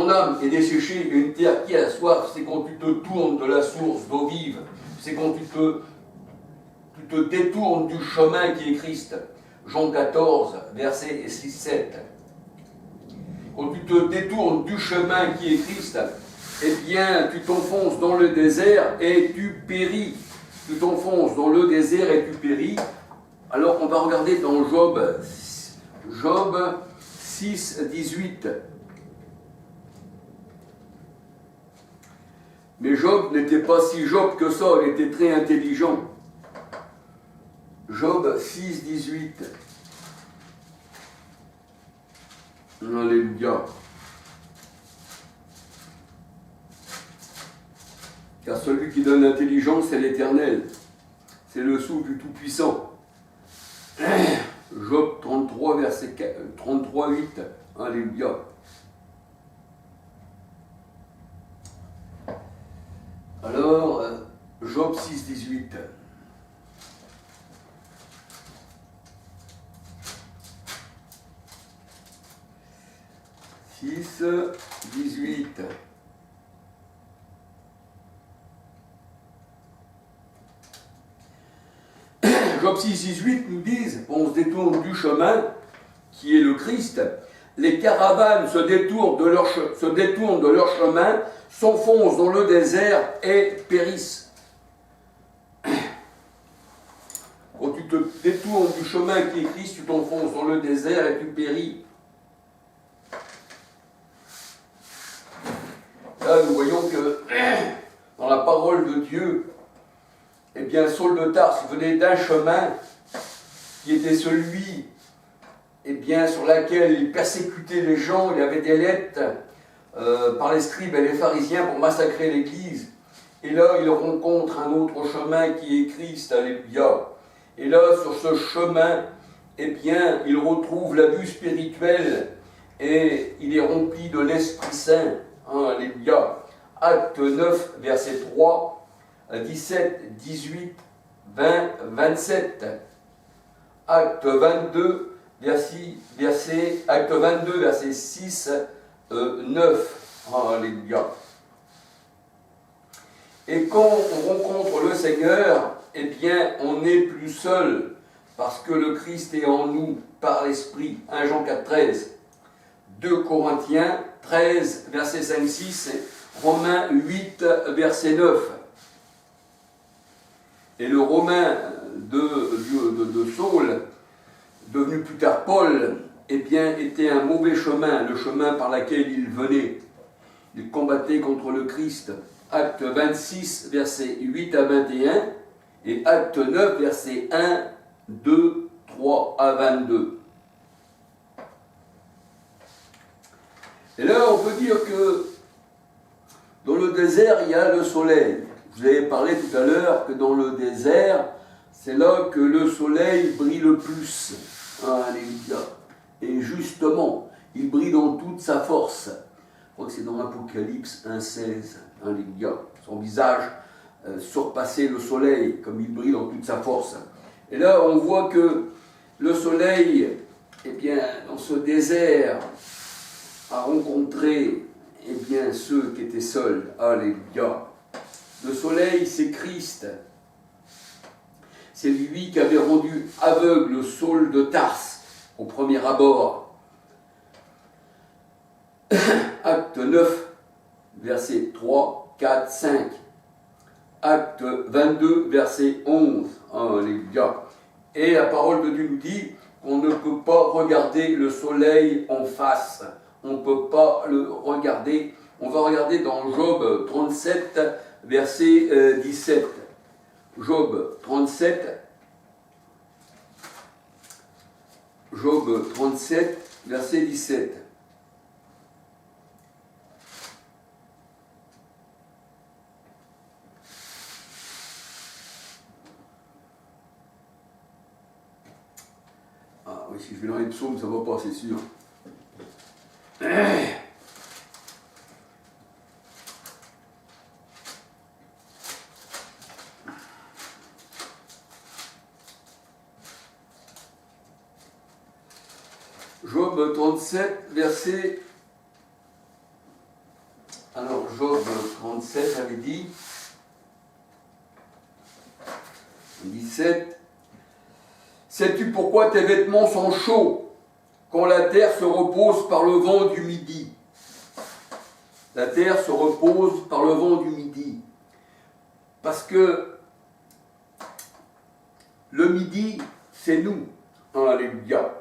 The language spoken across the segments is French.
ton âme est desséchée, une terre qui a soif, c'est quand tu te tournes de la source d'eau vive, c'est quand tu te détournes du chemin qui est Christ. Jean 14, verset 6-7. Quand tu te détournes du chemin qui est Christ, eh bien, tu t'enfonces dans le désert et tu péris. Tu t'enfonces dans le désert et tu péris. Alors, on va regarder dans Job 6, 18. Mais Job n'était pas si Job que ça, il était très intelligent. Job 6, 18. Alléluia. Car celui qui donne l'intelligence, c'est l'Éternel. C'est le souffle du Tout-Puissant. Job 33, verset 33, 8. Alléluia. Alors, Job 6, 18. Six, 18. Job 6, 18 nous disent, on se détourne du chemin qui est le Christ, les caravanes se détournent de leur chemin, s'enfoncent dans le désert et périssent. Quand tu te détournes du chemin qui est Christ, tu t'enfonces dans le désert et tu péris. Là, nous voyons que dans la parole de Dieu, eh bien, Saul de Tarse venait d'un chemin qui était celui, eh bien, sur laquelle il persécutait les gens. Il y avait des lettres par les scribes et les pharisiens pour massacrer l'Église. Et là, il rencontre un autre chemin qui est Christ, alléluia. Et là, sur ce chemin, eh bien, il retrouve l'abus spirituel et il est rempli de l'Esprit Saint. Alléluia. Acte 9, verset 3, 17, 18, 20, 27. Acte 22, verset 6, 9. Alléluia. Et quand on rencontre le Seigneur, eh bien, on n'est plus seul, parce que le Christ est en nous, par l'Esprit. 1 Jean 4, 13. 2 Corinthiens 13, verset 5, 6, et Romains 8, verset 9. Et le Romain de Saul, devenu plus tard Paul, eh bien, était un mauvais chemin, le chemin par lequel il venait. Il combattait contre le Christ. Acte 26, verset 8 à 21, et Acte 9, verset 1, 2, 3 à 22. Et là, on peut dire que dans le désert, il y a le soleil. Je vous avais parlé tout à l'heure que dans le désert, c'est là que le soleil brille le plus. Alléluia. Et justement, il brille dans toute sa force. Je crois que c'est dans l'Apocalypse 1,16. Alléluia. Son visage surpassait le soleil, comme il brille dans toute sa force. Et là, on voit que le soleil, eh bien, dans ce désert, a rencontré, eh bien, ceux qui étaient seuls. Alléluia. Le soleil, c'est Christ. C'est lui qui avait rendu aveugle Saul de Tarse au premier abord. Acte 9, verset 3, 4, 5. Acte 22, verset 11. Alléluia. Et la parole de Dieu nous dit qu'on ne peut pas regarder le soleil en face. On ne peut pas le regarder. On va regarder dans Job 37, verset 17. Job 37, verset 17. Ah oui, si je vais dans les psaumes, ça ne va pas, c'est sûr. Job 37, verset 37, j'avais dit. 17. Sais-tu pourquoi tes vêtements sont chauds quand la terre se repose par le vent du midi? La terre se repose par le vent du midi. Parce que le midi, c'est nous. Alléluia.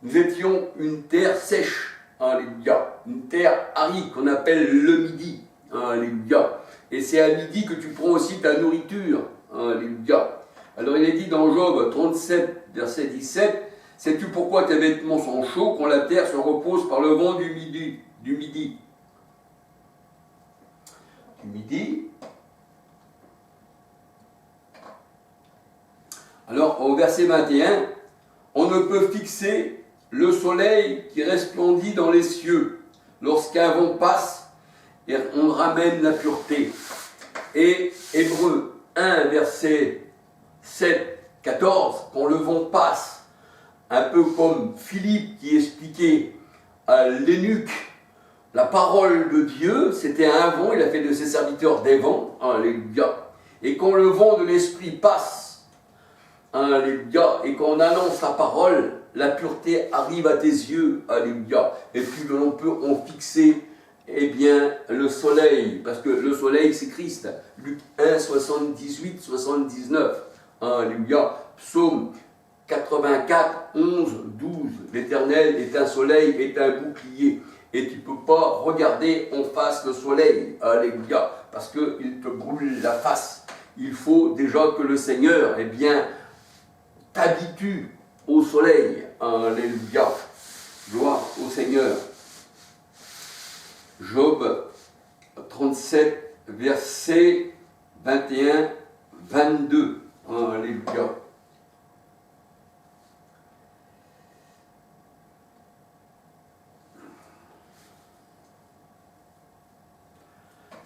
Nous étions une terre sèche. Alléluia. Une terre aride qu'on appelle le midi. Alléluia. Et c'est à midi que tu prends aussi ta nourriture. Alléluia. Alors il est dit dans Job 37, verset 17, sais-tu pourquoi tes vêtements sont chauds quand la terre se repose par le vent du midi? Du midi. Du midi. Alors au verset 21, on ne peut fixer le soleil qui resplendit dans les cieux lorsqu'un vent passe et on ramène la pureté. Et Hébreux 1, verset 7, 14, quand le vent passe, un peu comme Philippe qui expliquait à l'eunuque la parole de Dieu, c'était un vent, il a fait de ses serviteurs des vents, alléluia. Et quand le vent de l'esprit passe, alléluia, et qu'on annonce la parole, la pureté arrive à tes yeux, alléluia. Et puis l'on peut en fixer, eh bien, le soleil, parce que le soleil c'est Christ. Luc 1, 78, 79, alléluia. Psaume 84, 11, 12, l'Éternel est un soleil, est un bouclier. Et tu ne peux pas regarder en face le soleil, alléluia, parce qu'il te brûle la face. Il faut déjà que le Seigneur, eh bien, t'habitue au soleil, alléluia. Gloire au Seigneur. Job 37, verset 21, 22, alléluia.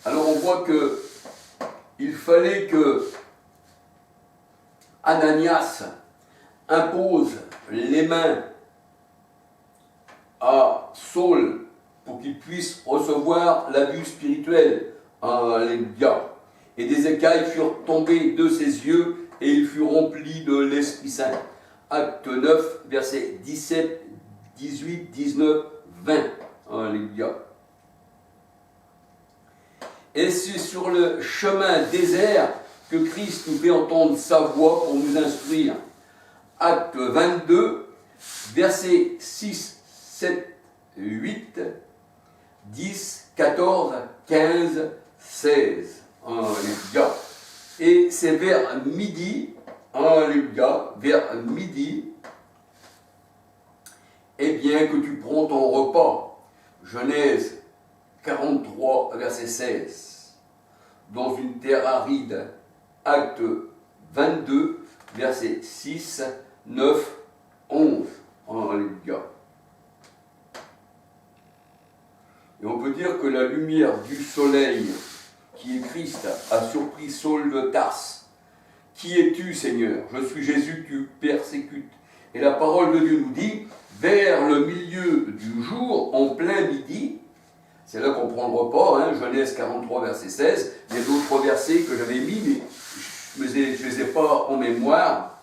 Alors on voit que il fallait que Ananias impose les mains à Saul pour qu'il puisse recevoir la vue spirituelle. Alléluia. Et des écailles furent tombées de ses yeux et il fut rempli de l'Esprit Saint. Acte 9, versets 17, 18, 19, 20. Alléluia. Et c'est sur le chemin désert que Christ nous fait entendre sa voix pour nous instruire. Acte 22, versets 6, 7, 8, 10, 14, 15, 16. Alléluia. Et c'est vers midi, alléluia, vers midi, eh bien que tu prends ton repas. Genèse 43, verset 16. Dans une terre aride. Acte 22, verset 6, 9, 11. Alléluia. Et on peut dire que la lumière du soleil, qui est Christ, a surpris Saul de Tarse. Qui es-tu, Seigneur? Je suis Jésus que tu persécutes. Et la parole de Dieu nous dit, vers le milieu du jour, en plein midi, c'est là qu'on prend le repas, Genèse 43, verset 16. Il y a d'autres versets que j'avais mis, mais je ne les ai pas en mémoire,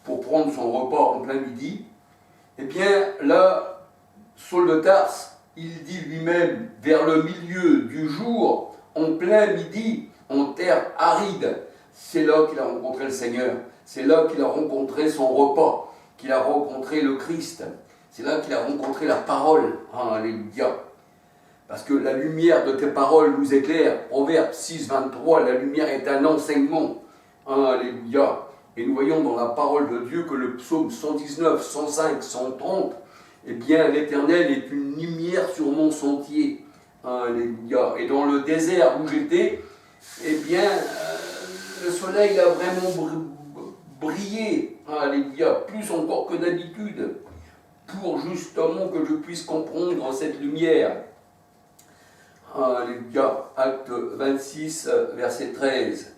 pour prendre son repas en plein midi. Eh bien, là, Saul de Tarse, il dit lui-même, vers le milieu du jour, en plein midi, en terre aride, c'est là qu'il a rencontré le Seigneur. C'est là qu'il a rencontré son repas, qu'il a rencontré le Christ. C'est là qu'il a rencontré la parole. Alléluia. Parce que la lumière de tes paroles nous éclaire. Proverbe 6, 23, la lumière est un enseignement. Alléluia. Et nous voyons dans la parole de Dieu que le psaume 119, 105, 130, eh bien, l'Éternel est une lumière sur mon sentier. Alléluia. Et dans le désert où j'étais, eh bien, le soleil a vraiment brillé. Alléluia. Plus encore que d'habitude. Pour justement que je puisse comprendre cette lumière. Alléluia. Acte 26, verset 13.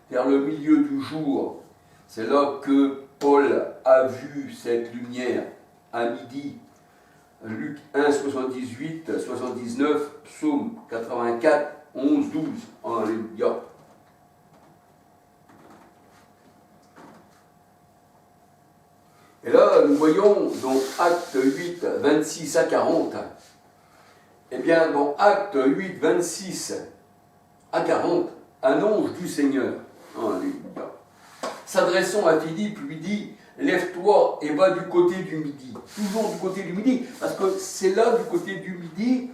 Vers le milieu du jour, c'est là que Paul a vu cette lumière. À midi, Luc 1, 78, 79, Psaume 84, 11, 12. Alléluia. Et là, nous voyons dans Acte 8, 26 à 40, eh bien, dans Acte 8, 26 à 40, un ange du Seigneur, alléluia, s'adressant à Philippe, lui dit, lève-toi et va du côté du midi. Toujours du côté du midi, parce que c'est là, du côté du midi,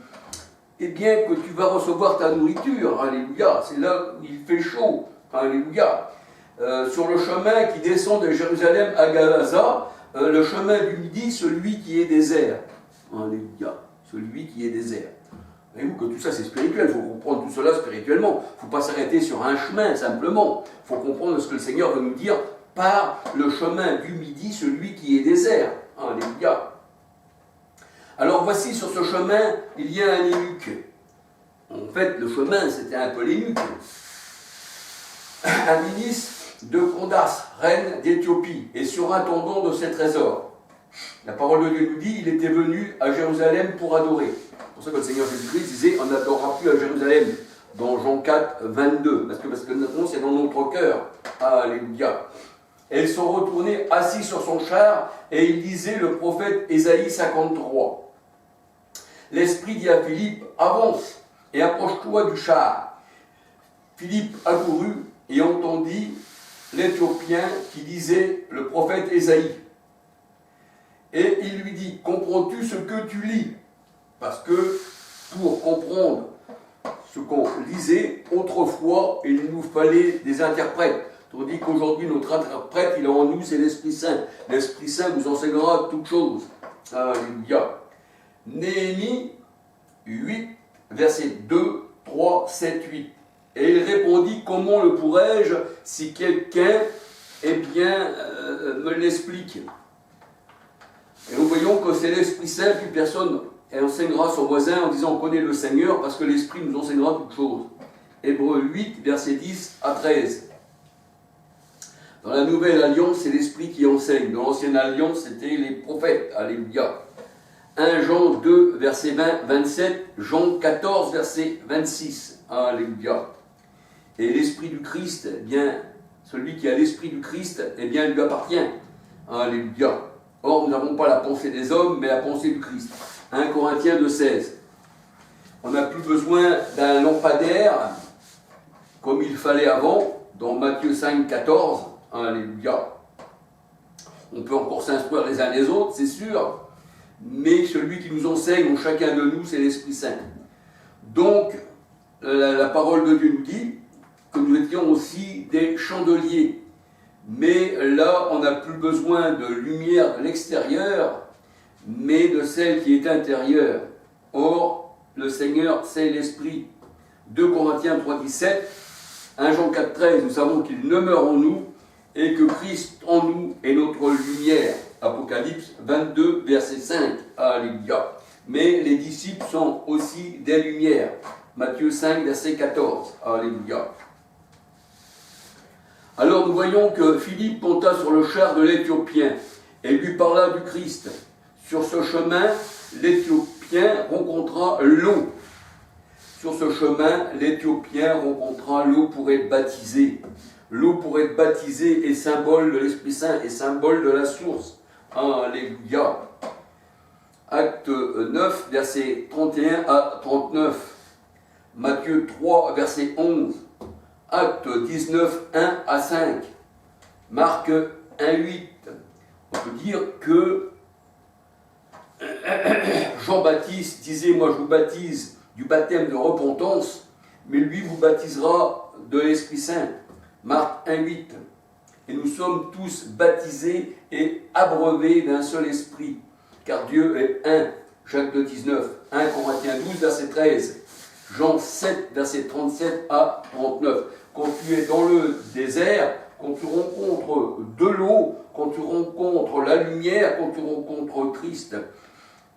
eh bien, que tu vas recevoir ta nourriture, alléluia. C'est là où il fait chaud, alléluia. Sur le chemin qui descend de Jérusalem à Gaza, le chemin du midi, celui qui est désert. Alléluia. Celui qui est désert. Voyez-vous que tout ça c'est spirituel, il faut comprendre tout cela spirituellement. Il ne faut pas s'arrêter sur un chemin simplement. Il faut comprendre ce que le Seigneur veut nous dire par le chemin du midi, celui qui est désert. Alléluia. Alors voici sur ce chemin, il y a un eunuque. En fait, le chemin c'était un peu l'eunuque. Un ministre de Candace, reine d'Éthiopie, et surintendant de ses trésors. La parole de Dieu nous dit, il était venu à Jérusalem pour adorer. C'est pour ça que le Seigneur Jésus-Christ disait, on n'adorera plus à Jérusalem, dans Jean 4, 22, parce que maintenant c'est dans notre cœur. Alléluia. Et ils sont retournés assis sur son char, et il lisait le prophète Ésaïe 53. L'Esprit dit à Philippe, avance, et approche-toi du char. Philippe accourut, et entendit l'Éthiopien qui lisait le prophète Ésaïe. Et il lui dit, comprends-tu ce que tu lis? Parce que pour comprendre ce qu'on lisait, autrefois, il nous fallait des interprètes. Tandis qu'aujourd'hui, notre interprète, il est en nous, c'est l'Esprit Saint. L'Esprit Saint vous enseignera toutes choses. Alléluia. Néhémie 8, versets 2, 3, 7, 8. Et il répondit, comment le pourrais-je si quelqu'un, me l'explique. Et nous voyons que c'est l'Esprit Saint, puis personne enseignera son voisin en disant, on connaît le Seigneur, parce que l'Esprit nous enseignera toutes choses. Hébreux 8, versets 10 à 13. Dans la Nouvelle Alliance, c'est l'Esprit qui enseigne. Dans l'Ancienne Alliance, c'était les prophètes. Alléluia. 1 Jean 2, verset 20, 27, Jean 14, verset 26. Alléluia. Et l'Esprit du Christ, eh bien, celui qui a l'Esprit du Christ, eh bien, lui appartient. Alléluia. Or, nous n'avons pas la pensée des hommes, mais la pensée du Christ. 1 Corinthiens 2, 16. On n'a plus besoin d'un lampadaire, comme il fallait avant, dans Matthieu 5, 14. Alléluia. On peut encore s'instruire les uns les autres, c'est sûr, mais celui qui nous enseigne, chacun de nous, c'est l'Esprit Saint. Donc, la parole de Dieu nous dit que nous étions aussi des chandeliers. Mais là, on n'a plus besoin de lumière de l'extérieur, mais de celle qui est intérieure. Or, le Seigneur, c'est l'Esprit. 2 Corinthiens 3, 17, 1 Jean 4, 13, nous savons qu'il demeure en nous et que Christ en nous est notre lumière. Apocalypse 22, verset 5. Alléluia. Mais les disciples sont aussi des lumières. Matthieu 5, verset 14. Alléluia. Alors nous voyons que Philippe monta sur le char de l'Éthiopien et lui parla du Christ. Sur ce chemin, l'Éthiopien rencontra l'eau. Sur ce chemin, l'Éthiopien rencontra l'eau pour être baptisé. L'eau pour être baptisée est symbole de l'Esprit Saint, est symbole de la source. Alléluia. Acte 9, versets 31 à 39. Matthieu 3, verset 11. Acte 19, 1 à 5. Marc 1, 8. On peut dire que Jean-Baptiste disait, moi je vous baptise du baptême de repentance, mais lui vous baptisera de l'Esprit Saint. Marc 1, 8. Et nous sommes tous baptisés et abreuvés d'un seul esprit, car Dieu est un. Jacques 2, 19. 1 Corinthiens 12, verset 13. Jean 7, verset 37 à 39. Quand tu es dans le désert, quand tu rencontres de l'eau, quand tu rencontres la lumière, quand tu rencontres Christ,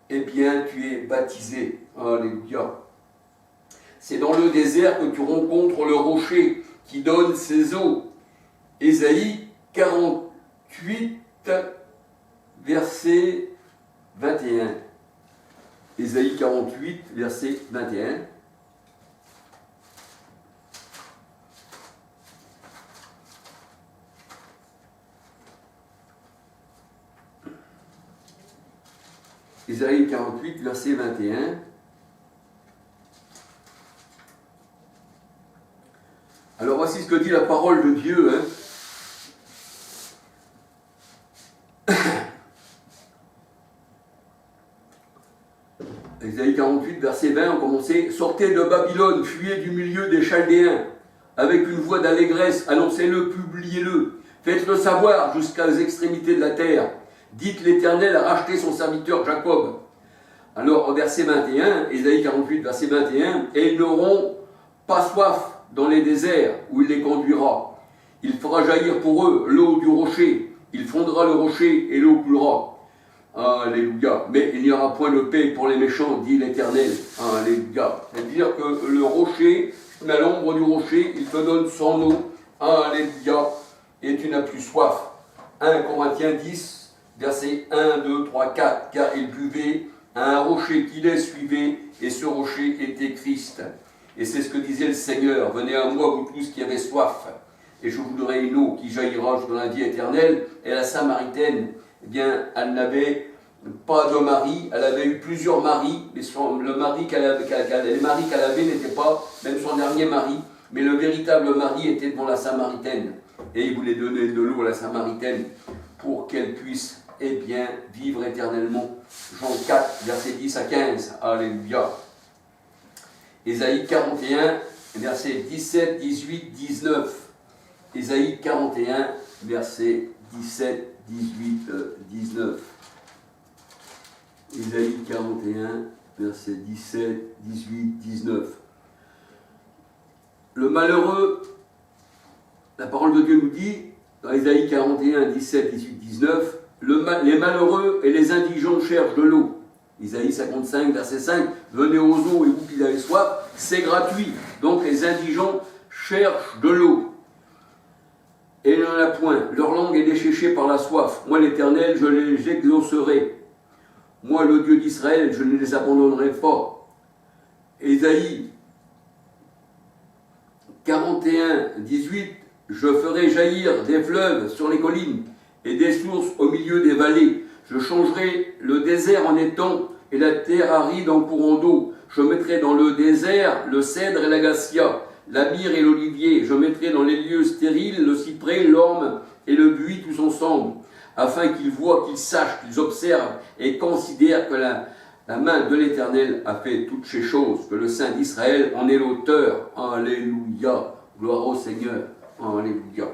eh bien tu es baptisé. Alléluia. C'est dans le désert que tu rencontres le rocher qui donne ses eaux. Ésaïe 48, verset 21. Ésaïe 48, verset 21. Ésaïe 48, verset 21. Alors voici ce que dit la parole de Dieu. Ésaïe 48, verset 20, on commençait. Sortez de Babylone, fuyez du milieu des Chaldéens. Avec une voix d'allégresse, annoncez-le, publiez-le. Faites-le savoir jusqu'aux extrémités de la terre. Dites l'Éternel a racheté son serviteur Jacob. Alors, au verset 21, Ésaïe 48, verset 21, et ils n'auront pas soif dans les déserts où il les conduira. Il fera jaillir pour eux l'eau du rocher. Il fondera le rocher et l'eau coulera. Alléluia. Mais il n'y aura point de paix pour les méchants, dit l'Éternel. Alléluia. C'est-à-dire que le rocher, tu mets à l'ombre du rocher, il te donne son eau. Alléluia. Et tu n'as plus soif. 1 Corinthiens 10, versets 1, 2, 3, 4. Car il buvait à un rocher qui les suivait, et ce rocher était Christ. Et c'est ce que disait le Seigneur. Venez à moi, vous tous qui avez soif, et je vous donnerai une eau qui jaillira jusqu'à la vie éternelle. Et la Samaritaine, eh bien, elle n'avait pas de mari, elle avait eu plusieurs maris, mais les maris qu'elle avait n'étaient pas même son dernier mari, mais le véritable mari était devant la Samaritaine. Et il voulait donner de l'eau à la Samaritaine pour qu'elle puisse, eh bien, vivre éternellement. Jean 4, versets 10 à 15. Alléluia. Ésaïe 41, versets 17, 18, 19. Ésaïe 41, versets 17, 18, 19. Ésaïe 41, versets 17, 18, 19. Le malheureux, la parole de Dieu nous dit, dans Ésaïe 41, 17, 18, 19, les malheureux et les indigents cherchent de l'eau. Isaïe 55, verset 5, venez aux eaux et vous qui avez soif, c'est gratuit. Donc les indigents cherchent de l'eau. Et il n'en a point. Leur langue est desséchée par la soif. Moi, l'Éternel, je les exaucerai. Moi, le Dieu d'Israël, je ne les abandonnerai pas. Ésaïe 41, 18, je ferai jaillir des fleuves sur les collines et des sources au milieu des vallées. Je changerai le désert en étang et la terre aride en courant d'eau. Je mettrai dans le désert le cèdre et l'acacia, la myrrhe et l'olivier. Je mettrai dans les lieux stériles le cyprès, l'orme et le buis tous ensemble, afin qu'ils voient, qu'ils sachent, qu'ils observent et considèrent que la main de l'Éternel a fait toutes ces choses, que le Saint d'Israël en est l'auteur. Alléluia. Gloire au Seigneur. Alléluia.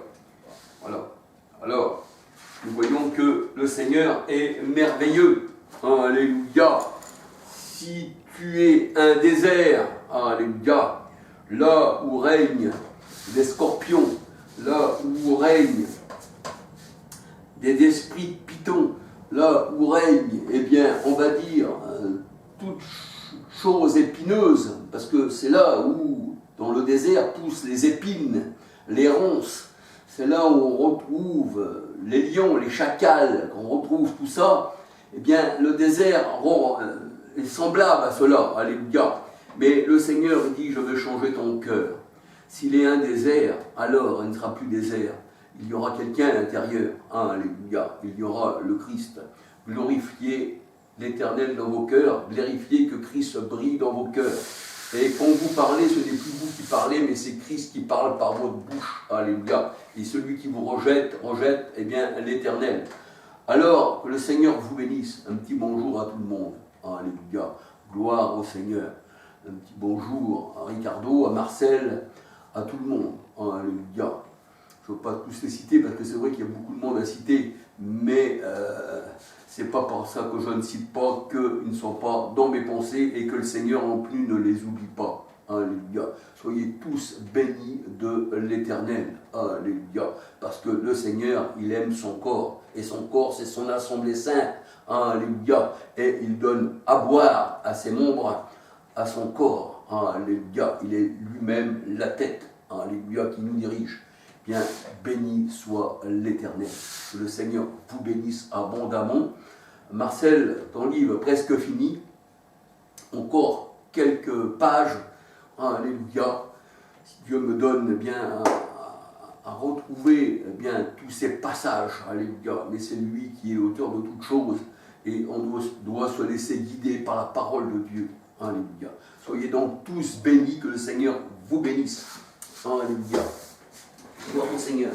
Voilà. Alors, nous voyons que le Seigneur est merveilleux. Alléluia. Si tu es un désert, alléluia, là où règnent les scorpions, là où règnent des esprits de python, là où règne, eh bien, on va dire, toute chose épineuse, parce que c'est là où, dans le désert, poussent les épines, les ronces, c'est là où on retrouve les lions, les chacals, qu'on retrouve tout ça, eh bien, le désert est semblable à cela, alléluia. Mais le Seigneur dit, je veux changer ton cœur. S'il est un désert, alors il ne sera plus désert. Il y aura quelqu'un à l'intérieur. Alléluia. Il y aura le Christ. Glorifiez l'Éternel dans vos cœurs. Glorifiez que Christ brille dans vos cœurs. Et quand vous parlez, ce n'est plus vous qui parlez, mais c'est Christ qui parle par votre bouche. Alléluia. Et celui qui vous rejette, eh bien, l'Éternel. Alors, que le Seigneur vous bénisse. Un petit bonjour à tout le monde. Alléluia. Gloire au Seigneur. Un petit bonjour à Ricardo, à Marcel, à tout le monde. Alléluia. Je ne veux pas tous les citer parce que c'est vrai qu'il y a beaucoup de monde à citer, mais c'est pas pour ça que je ne cite pas qu'ils ne sont pas dans mes pensées et que le Seigneur non plus ne les oublie pas. Alléluia. Soyez tous bénis de l'Éternel. Alléluia. Parce que le Seigneur, il aime son corps. Et son corps, c'est son assemblée sainte. Alléluia. Et il donne à boire à ses membres, à son corps. Alléluia. Il est lui-même la tête. Alléluia, qui nous dirige. Bien, béni soit l'Éternel. Que le Seigneur vous bénisse abondamment. Marcel, ton livre est presque fini. Encore quelques pages. Alléluia. Si Dieu me donne bien à retrouver bien tous ces passages. Alléluia. Mais c'est lui qui est l'auteur de toutes choses. et on doit se laisser guider par la parole de Dieu. Alléluia. Soyez donc tous bénis, que le Seigneur vous bénisse. Alléluia. Gloire au Seigneur.